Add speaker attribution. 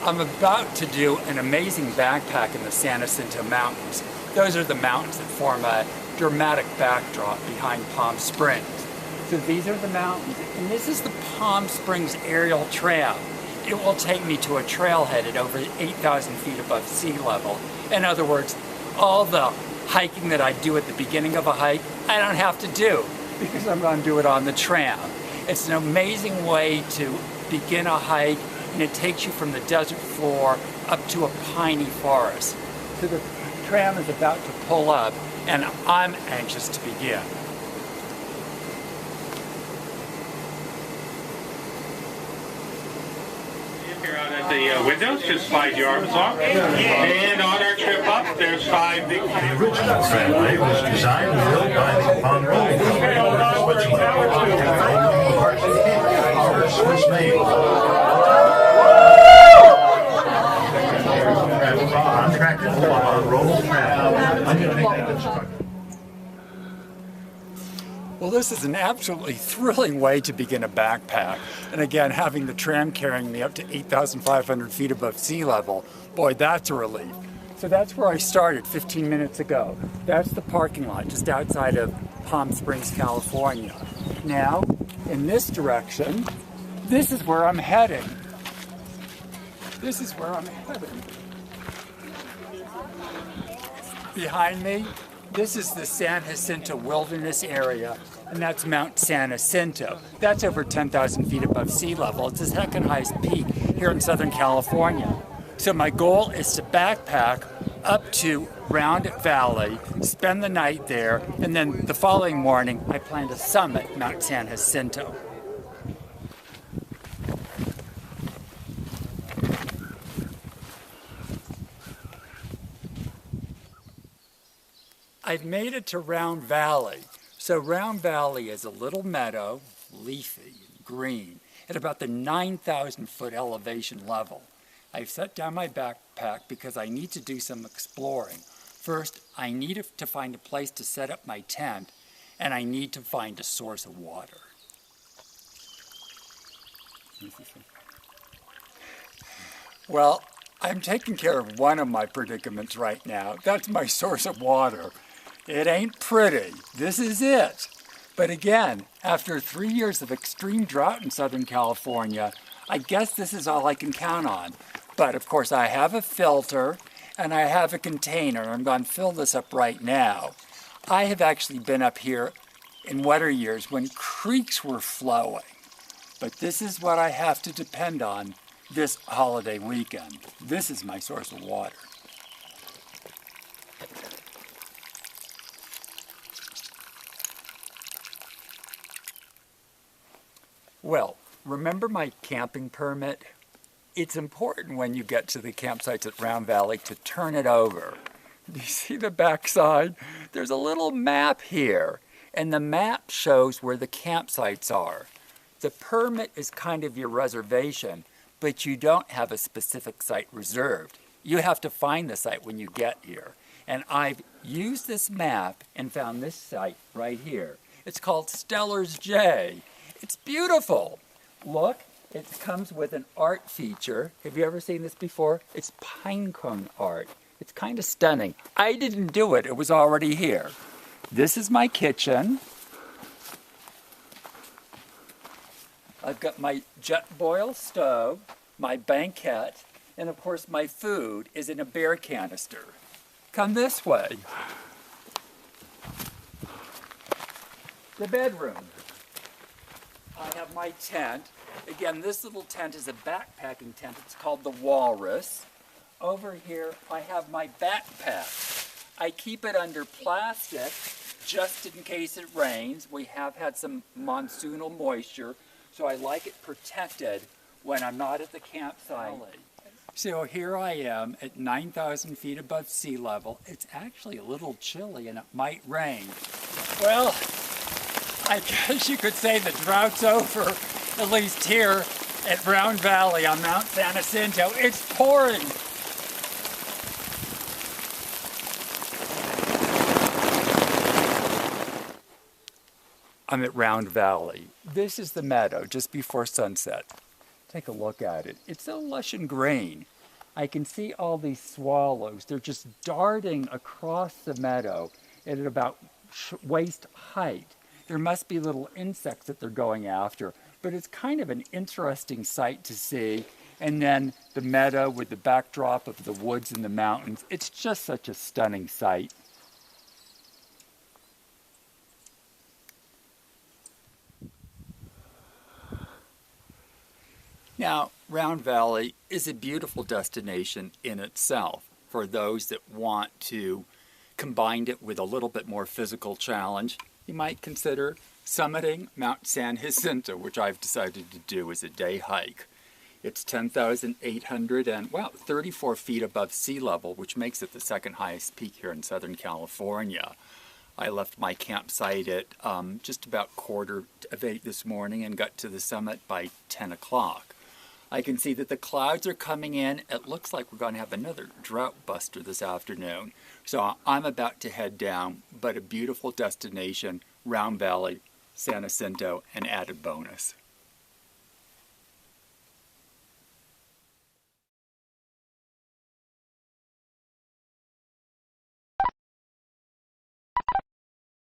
Speaker 1: I'm about to do an amazing backpack in the San Jacinto Mountains. Those are the mountains that form a dramatic backdrop behind Palm Springs. So these are the mountains, and this is the Palm Springs aerial tram. It will take me to a trailhead at over 8,000 feet above sea level. In other words, all the hiking that I do at the beginning of a hike, I don't have to do because I'm going to do it on the tram. It's an amazing way to begin a hike, and it takes you from the desert floor up to a piney forest. So the tram is about to pull up, and I'm anxious to begin.
Speaker 2: Here out at the windows, just slide your arms off. And on our trip up, there's 5 big...
Speaker 3: The original tramway was designed and built by the Pond Road Company, Switzerland. First was made. Contracted for on roll tram.
Speaker 1: Well, this is an absolutely thrilling way to begin a backpack. And again, having the tram carrying me up to 8,500 feet above sea level, boy, that's a relief. So that's where I started 15 minutes ago. That's the parking lot just outside of Palm Springs, California. Now, in this direction, this is where I'm heading. This is where I'm heading. Behind me, this is the San Jacinto Wilderness Area, and that's Mount San Jacinto. That's over 10,000 feet above sea level. It's the second highest peak here in Southern California. So my goal is to backpack up to Round Valley, spend the night there, and then the following morning I plan to summit Mount San Jacinto. I've made it to Round Valley. So Round Valley is a little meadow, leafy, green, at about the 9,000 foot elevation level. I've set down my backpack because I need to do some exploring. First, I need to find a place to set up my tent, and I need to find a source of water. Well, I'm taking care of one of my predicaments right now. That's my source of water. It ain't pretty. This is it. But again, after 3 years of extreme drought in Southern California, I guess this is all I can count on. But of course, I have a filter and I have a container. I'm going to fill this up right now. I have actually been up here in wetter years when creeks were flowing. But this is what I have to depend on this holiday weekend. This is my source of water. Well, remember my camping permit? It's important when you get to the campsites at Round Valley to turn it over. Do you see the backside? There's a little map here, and the map shows where the campsites are. The permit is kind of your reservation, but you don't have a specific site reserved. You have to find the site when you get here. And I've used this map and found this site right here. It's called Stellar's J. It's beautiful. Look, it comes with an art feature. Have you ever seen this before? It's pine cone art. It's kind of stunning. I didn't do it. It was already here. This is my kitchen. I've got my jet boil stove, my banquette, and of course my food is in a bear canister. Come this way. The bedroom. I have my tent. Again, this little tent is a backpacking tent. It's called the Walrus. Over here, I have my backpack. I keep it under plastic just in case it rains. We have had some monsoonal moisture, so I like it protected when I'm not at the campsite. So here I am at 9,000 feet above sea level. It's actually a little chilly and it might rain. Well, I guess you could say the drought's over, at least here at Round Valley on Mount San Jacinto. It's pouring. I'm at Round Valley. This is the meadow just before sunset. Take a look at it. It's so lush and green. I can see all these swallows. They're just darting across the meadow at about waist height. There must be little insects that they're going after, but it's kind of an interesting sight to see. And then the meadow with the backdrop of the woods and the mountains. It's just such a stunning sight. Now, Round Valley is a beautiful destination in itself for those that want to combine it with a little bit more physical challenge. You might consider summiting Mount San Jacinto, which I've decided to do as a day hike. It's 34 feet above sea level, which makes it the second highest peak here in Southern California. I left my campsite at just about 7:45 this morning and got to the summit by 10 o'clock. I can see that the clouds are coming in. It looks like we're going to have another drought buster this afternoon. So I'm about to head down, but a beautiful destination, Round Valley, San Jacinto, an added bonus.